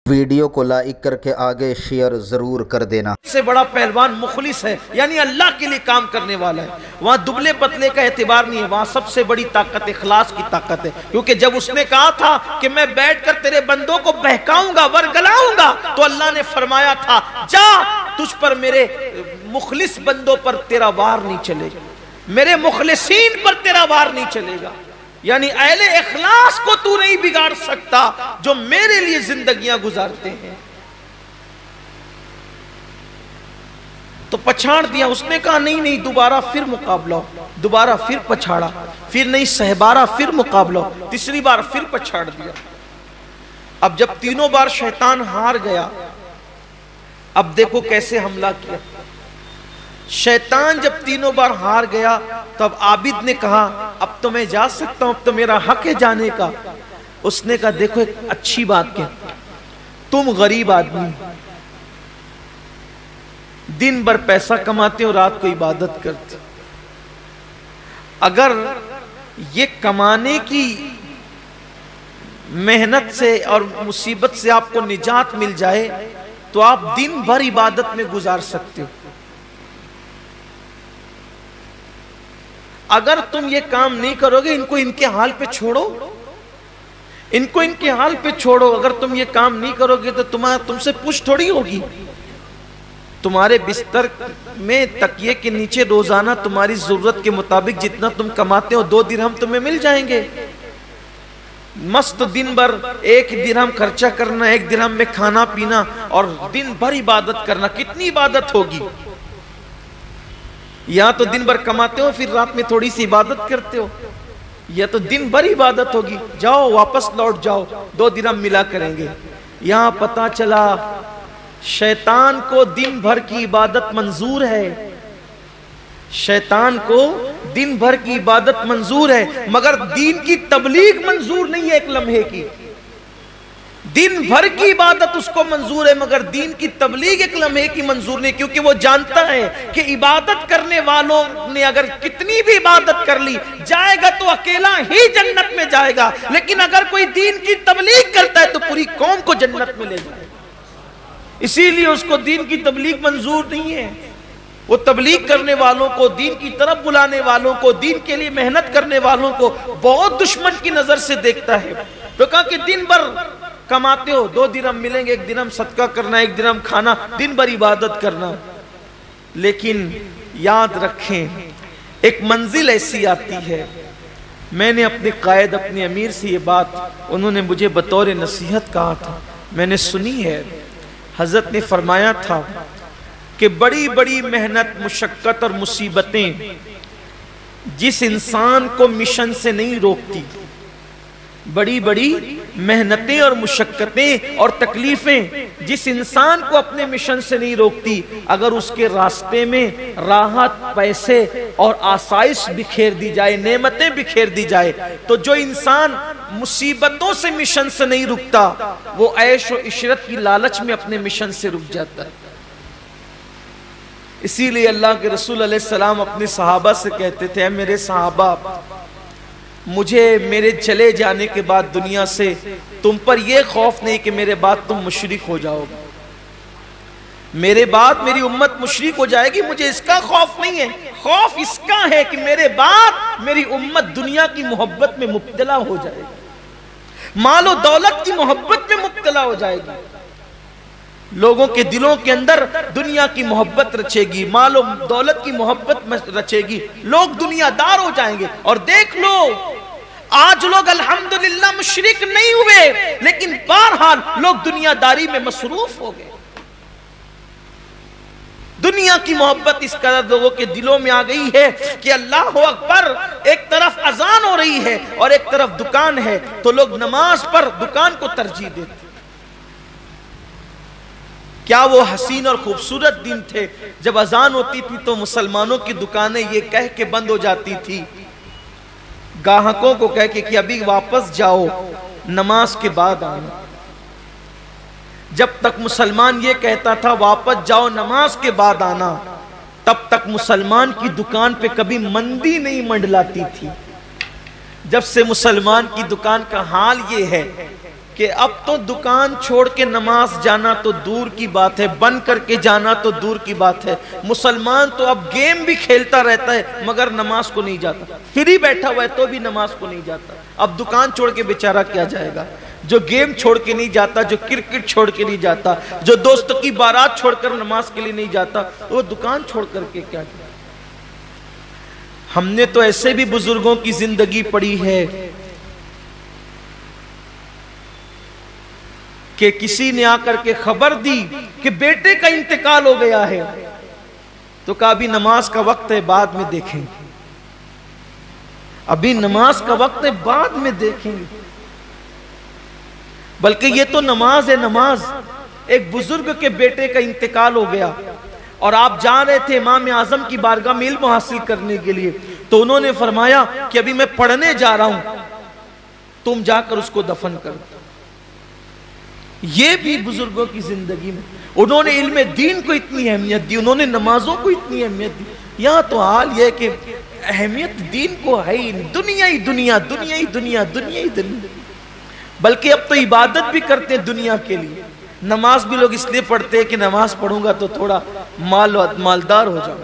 Video کو like کر کے آگے شیئر ضرور کر دینا۔ سے بڑا پہلوان مخلص ہے، یعنی اللہ کے لیے کام کرنے والا ہے۔ وہاں دبلے پتلے کا اعتبار نہیں ہے، وہاں سب سے بڑی طاقت اخلاص کی طاقت ہے۔ کیونکہ جب اس نے کہا تھا کہ میں بیٹھ کر تیرے بندوں کو بہکاؤں گا، ورگلاؤں گا، تو اللہ نے فرمایا تھا جا، تجھ پر میرے مخلص بندوں پر تیرا وار نہیں چلے گا، میرے مخلصین پر تیرا وار نہیں چلے گا۔ یعنی اہل اخلاص کو تو نہیں بگاڑ سکتا جو میرے لیے زندگیاں گزارتے ہیں۔ تو پچھاڑ دیا، اس نے کہا نہیں دوبارہ پھر مقابلہ ہو، دوبارہ پھر پچھاڑا، پھر نہیں سہبارہ پھر مقابلہ ہو، تیسری بار پھر پچھاڑ دیا۔ اب جب تینوں بار شیطان ہار گیا، اب دیکھو کیسے حملہ کیا۔ شیطان جب تینوں بار ہار گیا تو اب عابد نے کہا اب تو میں جا سکتا ہوں، اب تو میرا حق ہے جانے کا۔ اس نے کہا دیکھو ایک اچھی بات کہتا، تم غریب آدمی دن بھر پیسہ کماتے ہو، رات کو عبادت کرتے، اگر یہ کمانے کی محنت سے اور مصیبت سے آپ کو نجات مل جائے تو آپ دن بھر عبادت میں گزار سکتے ہو۔ اگر تم یہ کام نہیں کرو گے، ان کو ان کے حال پہ چھوڑو، ان کو ان کے حال پہ چھوڑو، اگر تم یہ کام نہیں کرو گے تو تم سے پوچھ تھوڑی ہوگی۔ تمہارے بستر میں تکیے کے نیچے روزانہ تمہاری ضرورت کے مطابق جتنا تم کماتے ہو 2 درہم تمہیں مل جائیں گے۔ مست دن بھر 1 درہم خرچہ کرنا، 1 درہم میں کھانا پینا اور دن بھر عبادت کرنا، کتنی عبادت ہوگی؟ یا تو دن بھر کماتے ہو پھر رات میں تھوڑی سی عبادت کرتے ہو، یا تو دن بھر عبادت ہوگی، جاؤ واپس لوٹ جاؤ 2 درہم ملا کریں گے۔ یہاں پتا چلا شیطان کو دن بھر کی عبادت منظور ہے، شیطان کو دن بھر کی عبادت منظور ہے، مگر دین کی تبلیغ منظور نہیں ہے ایک لمحے کی۔ دن بھر کی عبادت اس کو منظور ہے مگر دین کی تبلیغ ایک لمحے کی منظور نہیں، کیونکہ وہ جانتا ہے کہ عبادت کرنے والوں نے اگر کتنی بھی عبادت کر لی جائے گا تو اکیلا ہی جنت میں جائے گا، لیکن اگر کوئی دین کی تبلیغ کرتا ہے تو پوری قوم کو جنت میں لے جائے گا۔ اسی لیے اس کو دین کی تبلیغ منظور نہیں ہے۔ وہ تبلیغ کرنے والوں کو، دین کی طرف بلانے والوں کو، دین کے لیے محنت کرنے والوں کو بہت دشمن کی نظر سے دیکھتا ہے۔ تو کہا کہ دن بھر کماتے ہو، 2 درہم ملیں گے، 1 درہم صدقہ کرنا، 1 درہم کھانا، دن بھر عبادت کرنا۔ لیکن یاد رکھیں ایک منزل ایسی آتی ہے، میں نے اپنے قائد اپنے امیر سے یہ بات انہوں نے مجھے بطور نصیحت کہا تھا، میں نے سنی ہے۔ حضرت نے فرمایا تھا کہ بڑی بڑی محنت، مشقت اور مصیبتیں جس انسان کو مشن سے نہیں روکتی، بڑی بڑی محنتیں اور مشقتیں اور تکلیفیں جس انسان کو اپنے مشن سے نہیں روکتی، اگر اس کے راستے میں راحت، پیسے اور آسائش بکھیر دی جائے، نعمتیں بکھیر دی جائے، تو جو انسان مصیبتوں سے مشن سے نہیں رکتا وہ عیش و عشرت کی لالچ میں اپنے مشن سے رک جاتا ہے۔ اسی لیے اللہ کے رسول علیہ السلام اپنے صحابہ سے کہتے تھے، اے میرے صحابہ، مجھے میرے چلے جانے کے بعد دنیا سے تم پر یہ خوف نہیں کہ میرے بعد تم مشرک ہو جاؤ گے، میرے بعد میری امت مشرک ہو جائے گی، مجھے اس کا خوف نہیں ہے، خوف اس کا ہے کہ میرے بعد میری امت دنیا کی محبت میں مبتلا ہو جائے گی، مال و دولت کی محبت میں مبتلا ہو جائے گی، لوگوں کے دلوں کے اندر دنیا کی محبت رچے گی، مال و دولت کی محبت رچے گی، لوگ دنیا دار ہو جائیں گے۔ اور دیکھ لو آج لوگ الحمدللہ مشرک نہیں ہوئے، لیکن بہرحال لوگ دنیا داری میں مصروف ہو گئے۔ دنیا کی محبت اس قدر لوگوں کے دلوں میں آ گئی ہے کہ اللہ اکبر، ایک طرف اذان ہو رہی ہے اور ایک طرف دکان ہے تو لوگ نماز پر دکان کو ترجیح دیتے۔ کیا وہ حسین اور خوبصورت دن تھے جب اذان ہوتی تھی تو مسلمانوں کی دکانیں یہ کہہ کے بند ہو جاتی تھی، گاہکوں کو کہہ کے کہ ابھی واپس جاؤ، نماز کے بعد آنا۔ جب تک مسلمان یہ کہتا تھا واپس جاؤ نماز کے بعد آنا، تب تک مسلمان کی دکان پہ کبھی مندی نہیں منڈلاتی تھی۔ جب سے مسلمان کی دکان کا حال یہ ہے کہ اب تو دکان چھوڑ کے نماز جانا تو دور کی بات ہے، بند کر کے جانا تو دور کی بات ہے، مسلمان تو اب گیم بھی کھیلتا رہتا ہے مگر نماز کو نہیں جاتا، فری بیٹھا ہوا ہے تو بھی نماز کو نہیں جاتا۔ اب دکان چھوڑ کے بیچارہ کیا جائے گا؟ جو گیم چھوڑ کے نہیں جاتا، جو کرکٹ چھوڑ کے نہیں جاتا، جو دوستوں کی بارات چھوڑ کر نماز کے لیے نہیں جاتا، وہ دکان چھوڑ کر کے کیا کیا؟ ہم نے تو ایسے بھی بزرگوں کی زندگی پڑھی ہے کہ کسی نے آ کر کے خبر دی کہ بیٹے کا انتقال ہو گیا ہے، تو کہا ابھی نماز کا وقت ہے بعد میں دیکھیں گے، ابھی نماز کا وقت ہے بعد میں دیکھیں گے۔ بلکہ یہ تو نماز ہے، نماز۔ ایک بزرگ کے بیٹے کا انتقال ہو گیا اور آپ جا رہے تھے امام اعظم کی بارگاہ میں علم حاصل کرنے کے لیے، تو انہوں نے فرمایا کہ ابھی میں پڑھنے جا رہا ہوں، تم جا کر اس کو دفن کر دو۔ یہ بھی بزرگوں کی زندگی میں انہوں نے علم دین کو اتنی اہمیت دی، انہوں نے نمازوں کو اتنی اہمیت دی۔ یہاں تو حال یہ کہ اہمیت دین کو ہے ہی، دنیا ہی دنیا، دنیا ہی دنیا، دنیا ہی دنیا۔ بلکہ اب تو عبادت بھی کرتے ہیں دنیا کے لیے، نماز بھی لوگ اس لیے پڑھتے ہیں کہ نماز پڑھوں گا تو تھوڑا مالدار ہو جاؤں،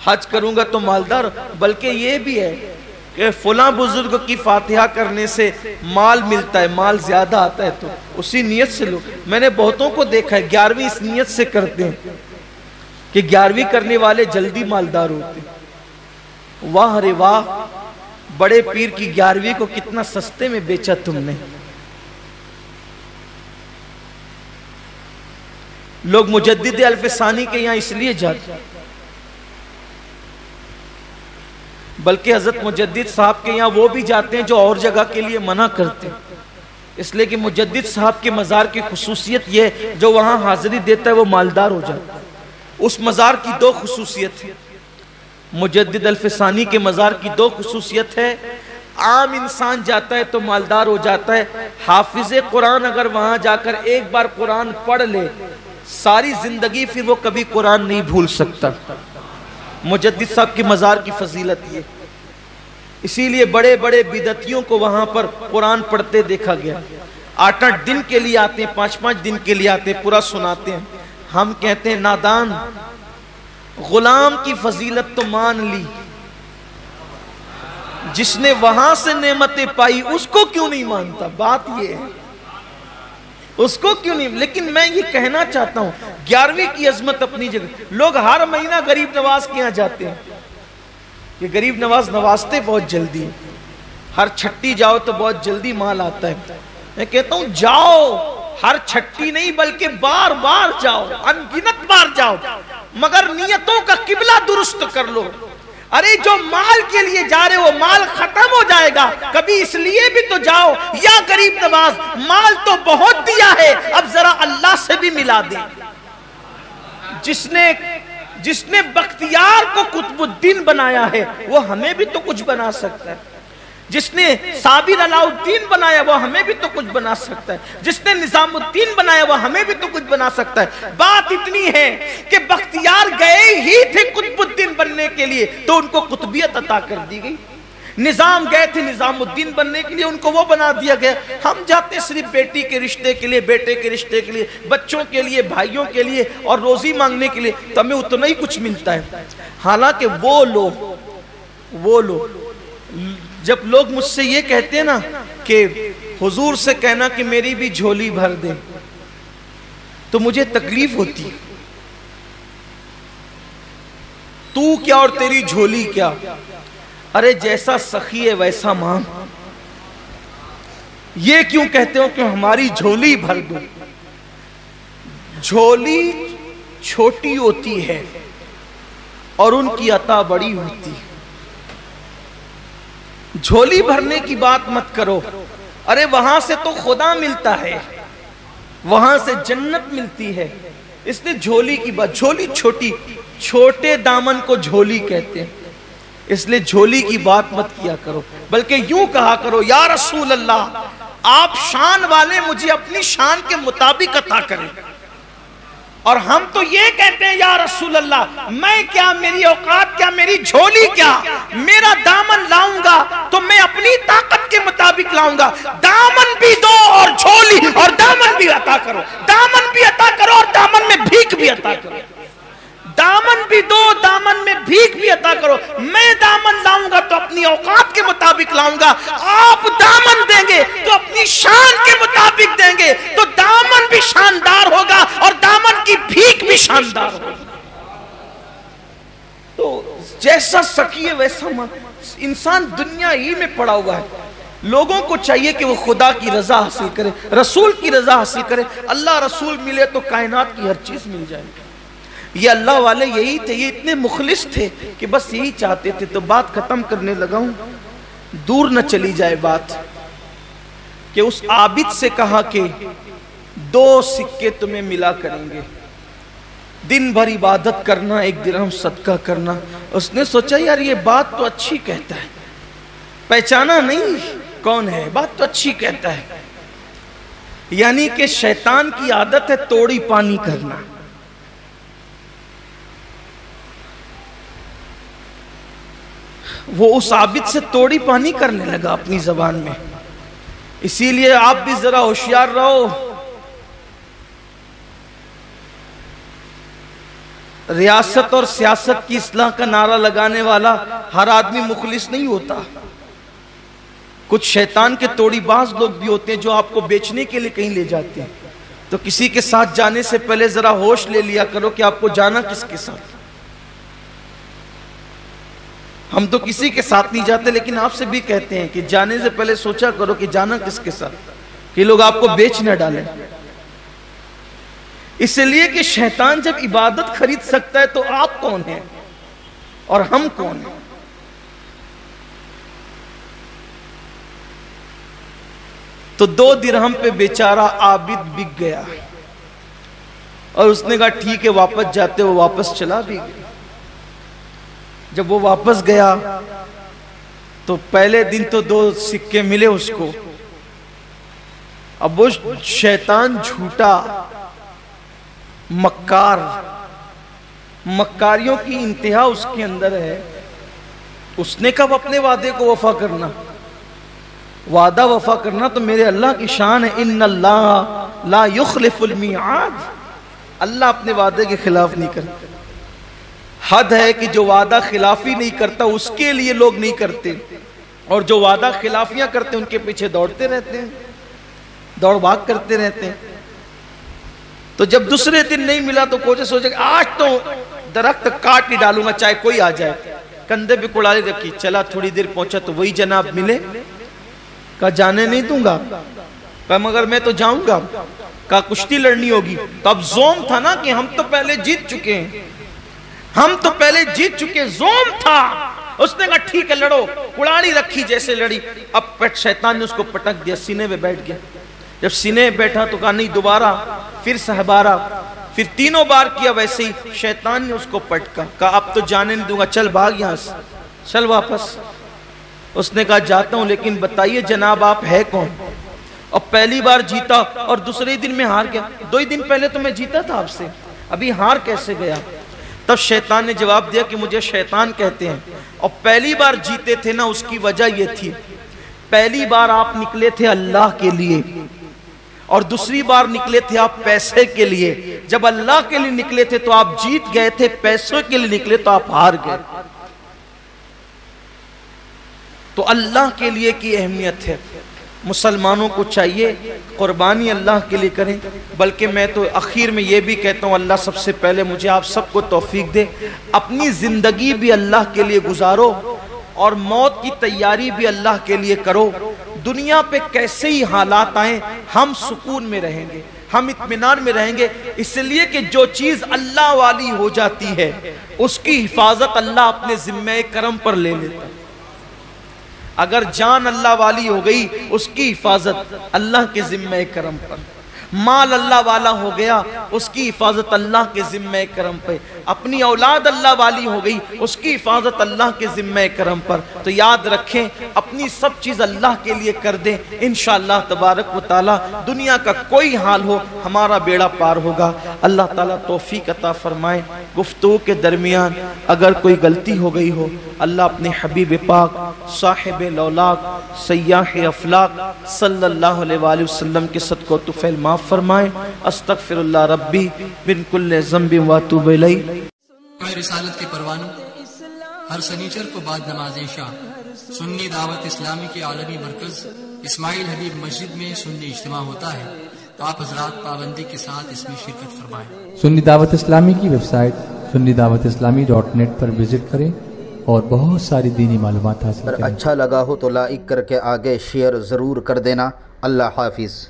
حج کروں گا تو مالدار، بلکہ یہ بھی ہے کہ فلاں بزرگ کی فاتحہ کرنے سے مال ملتا ہے، مال زیادہ آتا ہے، تو اسی نیت سے لوگ، میں نے بہتوں کو دیکھا ہے 11ویں اس نیت سے کرتے ہیں کہ 11ویں کرنے والے جلدی مالدار ہوتے ہیں۔ واہ رے واہ، بڑے پیر کی 11ویں کو کتنا سستے میں بیچا تم نے۔ لوگ مجدد الف ثانی کے یہاں اس لیے جاتے، بلکہ حضرت مجدد صاحب کے یہاں وہ بھی جاتے ہیں جو اور جگہ کے لیے منع کرتے ہیں، اس لیے کہ مجدد صاحب کے مزار کی خصوصیت یہ ہے جو وہاں حاضری دیتا ہے وہ مالدار ہو جاتا ہے۔ اس مزار کی دو خصوصیت ہے، مجدد الف ثانی کے مزار کی دو خصوصیت ہے، عام انسان جاتا ہے تو مالدار ہو جاتا ہے، حافظ قرآن اگر وہاں جا کر ایک بار قرآن پڑھ لے ساری زندگی پھر وہ کبھی قرآن نہیں بھول سکتا۔ مجدد صاحب کی مزار کی فضیلت یہ، اسی لیے بڑے بڑے بدعتیوں کو وہاں پر قرآن پڑھتے دیکھا گیا، 8-8 دن کے لیے آتے ہیں، 5-5 دن کے لیے آتے ہیں، پورا سناتے ہیں۔ ہم کہتے ہیں نادان، غلام کی فضیلت تو مان لی، جس نے وہاں سے نعمتیں پائی اس کو کیوں نہیں مانتا؟ بات یہ ہے، اس کو کیوں نہیں؟ لیکن میں یہ کہنا چاہتا ہوں 11ویں کی عظمت اپنی جگہ، لوگ ہر مہینہ غریب نواز کے یہاں جاتے ہیں، یہ غریب نواز نوازتے بہت جلدی، ہر چھٹی جاؤ تو بہت جلدی مال آتا ہے۔ میں کہتا ہوں جاؤ، ہر چھٹی نہیں بلکہ بار بار جاؤ، انگنت بار جاؤ، مگر نیتوں کا قبلہ درست کر لو۔ ارے جو مال کے لیے جا رہے ہو مال ختم ہو جائے گا، کبھی اس لیے بھی تو جاؤ یا غریب نواز مال تو بہت دیا ہے، اب ذرا اللہ سے بھی ملا دے۔ جس نے بختیار کو قطب الدین بنایا ہے وہ ہمیں بھی تو کچھ بنا سکتا ہے، جس نے صابر علاء الدین بنایا وہ ہمیں بھی تو کچھ بنا سکتا ہے، جس نے نظام الدین بنایا وہ ہمیں بھی تو کچھ بنا سکتا ہے۔ بات اتنی ہے کہ بختیار گئے ہی تھے قطب الدین بننے کے لیے تو ان کو قطبیت عطا کر دی گئی، نظام گئے تھے نظام الدین بننے کے لیے ان کو وہ بنا دیا گیا۔ ہم جاتے صرف بیٹی کے رشتے کے لیے، بیٹے کے رشتے کے لیے، بچوں کے لیے، بھائیوں کے لیے اور روزی مانگنے کے لیے، تو ہمیں اتنا ہی کچھ ملتا ہے۔ حالانکہ وہ لوگ جب لوگ مجھ سے یہ کہتے ہیں نا کہ حضور سے کہنا کہ میری بھی جھولی بھر دے، تو مجھے تکلیف ہوتی، تو کیا اور تیری جھولی کیا؟ ارے جیسا سخی ہے ویسا مانگ، یہ کیوں کہتے ہو کہ ہماری جھولی بھر دو؟ جھولی چھوٹی ہوتی ہے اور ان کی عطا بڑی ہوتی ہے۔ جھولی بھرنے کی بات مت کرو، ارے وہاں سے تو خدا ملتا ہے، وہاں سے جنت ملتی ہے، اس نے جھولی کی بات، جھولی چھوٹی، چھوٹے دامن کو جھولی کہتے ہیں، اس لئے جھولی کی بات مت کیا کرو، بلکہ یوں کہا کرو یا رسول اللہ آپ شان والے مجھے اپنی شان کے مطابق عطا کریں، اور ہم تو یہ کہتے ہیں یا رسول اللہ میں کیا، میری اوقات کیا، میری جھولی کیا، میرا دامن لاؤں گا تو میں اپنی طاقت کے مطابق لاؤں گا، دامن بھی دو اور جھولی اور دامن بھی عطا کرو، دامن بھی عطا کرو اور دامن میں بھیک بھی عطا کرو، دامن بھی دو دامن میں بھیک بھی عطا کرو۔ میں دامن لاؤں گا تو اپنی اوقات کے مطابق لاؤں گا، آپ دامن دیں گے تو اپنی شان کے مطابق دیں گے، تو دامن بھی شاندار ہوگا اور دامن کی بھیک بھی شاندار ہوگی۔ تو جیسا سکیے ویسا انسان دنیا ہی میں پڑا ہوا ہے۔ لوگوں کو چاہیے کہ وہ خدا کی رضا حاصل کرے، رسول کی رضا حاصل کرے۔ اللہ رسول ملے تو کائنات کی ہر چیز مل جائے گی۔ یہ اللہ والے یہی تھے، یہ اتنے مخلص تھے کہ بس یہی چاہتے تھے۔ تو بات ختم کرنے لگا ہوں، دور نہ چلی جائے بات، کہ اس عابد سے کہا کہ 2 سکے تمہیں ملا کریں گے، دن بھر عبادت کرنا، 1 درہم صدقہ کرنا۔ اس نے سوچا یار یہ بات تو اچھی کہتا ہے، پہچانا نہیں کون ہے، بات تو اچھی کہتا ہے، یعنی کہ شیطان کی عادت ہے توڑی پانی کرنا۔ وہ اس عابد سے توڑی پانی کرنے لگا اپنی زبان میں۔ اسی لیے آپ بھی ذرا ہوشیار رہو، ریاست اور سیاست کی اصلاح کا نعرہ لگانے والا ہر آدمی مخلص نہیں ہوتا۔ کچھ شیطان کے توڑی باز لوگ بھی ہوتے ہیں جو آپ کو بیچنے کے لیے کہیں لے جاتے ہیں۔ تو کسی کے ساتھ جانے سے پہلے ذرا ہوش لے لیا کرو کہ آپ کو جانا کس کے ساتھ۔ ہم تو کسی کے ساتھ نہیں جاتے، لیکن آپ سے بھی کہتے ہیں کہ جانے سے پہلے سوچا کرو کہ جانا کس کے ساتھ، کہ لوگ آپ کو بیچ نہ ڈالیں۔ اس لیے کہ شیطان جب عبادت خرید سکتا ہے تو آپ کون ہیں اور ہم کون ہیں؟ تو 2 درہم پہ بیچارہ عابد بک گیا اور اس نے کہا ٹھیک ہے واپس جاتے، وہ واپس چلا بھی گیا۔ جب وہ واپس گیا تو پہلے دن تو 2 سکے ملے اس کو۔ اب وہ شیطان جھوٹا مکار، مکاریوں کی انتہا اس کے اندر ہے۔ اس نے کب اپنے وعدے کو وفا کرنا؟ وعدہ وفا کرنا تو میرے اللہ کی شان ہے، ان اللہ لا یخلف المیعاد۔ اللہ اپنے وعدے کے خلاف نہیں کرتا۔ حد ہے کہ جو وعدہ خلافی نہیں کرتا اس کے لیے لوگ نہیں کرتے، اور جو وعدہ خلافیاں کرتے ان کے پیچھے دوڑتے رہتے ہیں، دوڑ بھاگ کرتے رہتے ہیں۔ تو جب دوسرے دن نہیں ملا تو کوچے سوچے کہ آج تو درخت کاٹ نہیں ڈالوں گا چاہے کوئی آ جائے۔ کندھے پہ کڑالی رکھی، چلا تھوڑی دیر پہنچا تو وہی جناب ملے۔ کہا جانے نہیں دوں گا، کہا مگر میں تو جاؤں گا، کہا کشتی لڑنی ہوگی۔ تو اب زوم تھا نا کہ ہم تو پہلے جیت چکے ہیں، ہم تو پہلے جیت چکے، زوم تھا۔ اس نے کہا ٹھیک ہے لڑو، کڑالی رکھی جیسے لڑی۔ اب شیطان نے اس کو پٹک دیا، سینے پہ بیٹھ گیا۔ جب سینے پہ بیٹھا تو کہا نہیں دوبارہ، پھر سہبارہ، پھر 3 بار کیا ویسے ہی۔ شیطان نے اس کو پٹکا، کہا اب تو جانے نہیں دوں گا، چل بھاگ یہاں سے، چل واپس۔ اس نے کہا جاتا ہوں لیکن بتائیے جناب آپ ہے کون؟ اور پہلی بار جیتا اور دوسرے دن میں ہار گیا۔ 2 دن پہلے تو میں جیتا تھا آپ سے، ابھی ہار کیسے گیا؟ تب شیطان نے جواب دیا کہ مجھے شیطان کہتے ہیں، اور پہلی بار جیتے تھے نا اس کی وجہ یہ تھی، پہلی بار آپ نکلے تھے اللہ کے لیے اور دوسری بار نکلے تھے آپ پیسے کے لیے۔ جب اللہ کے لیے نکلے تھے تو آپ جیت گئے تھے، پیسوں کے لیے نکلے تو آپ ہار گئے۔ تو اللہ کے لیے کی اہمیت ہے، مسلمانوں کو چاہیے قربانی اللہ کے لیے کریں۔ بلکہ میں تو اخیر میں یہ بھی کہتا ہوں اللہ سب سے پہلے مجھے آپ سب کو توفیق دے، اپنی زندگی بھی اللہ کے لیے گزارو اور موت کی تیاری بھی اللہ کے لیے کرو۔ دنیا پہ کیسے ہی حالات آئیں ہم سکون میں رہیں گے، ہم اطمینان میں رہیں گے، اس لیے کہ جو چیز اللہ والی ہو جاتی ہے اس کی حفاظت اللہ اپنے ذمہ کرم پر لے لیتا ہے۔ اگر جان اللہ والی ہو گئی اس کی حفاظت اللہ کے ذمہ کرم پر، مال اللہ والا ہو گیا اس کی حفاظت اللہ کے ذمہ کرم پہ، اپنی اولاد اللہ والی ہو گئی اس کی حفاظت اللہ کے ذمہ کرم پر۔ تو یاد رکھیں اپنی سب چیز اللہ کے لیے کر دیں، انشاءاللہ تبارک و تعالی دنیا کا کوئی حال ہو ہمارا بیڑا پار ہوگا۔ اللہ تعالیٰ توفیق عطا فرمائے گفتگو کے درمیان اگر کوئی غلطی ہو گئی ہو اللہ اپنے حبیب پاک صاحب لولاک سیاح افلاق صلی اللہ علیہ وآلہ وسلم کے صدقہ و طفیل معاف فرمائے استغفر اللہ ربی من کل ذنب واتوب الیہ۔ رسالت کے پروانوں ہر سنیچر کو بعد نماز عشاء سنی دعوت اسلامی کے عالمی مرکز اسماعیل حبیب مسجد میں سنی اجتماع ہوتا ہے، تو آپ حضرات پابندی کے ساتھ اس میں شرکت فرمائیں۔ سنی دعوت اسلامی کی ویب سائٹ sunnidawatIslami.net پر وزٹ کریں اور بہت ساری دینی معلومات حاصل اگر کریں۔ اچھا لگا ہو تو لائک کر کے آگے شیئر ضرور کر دینا۔ اللہ حافظ۔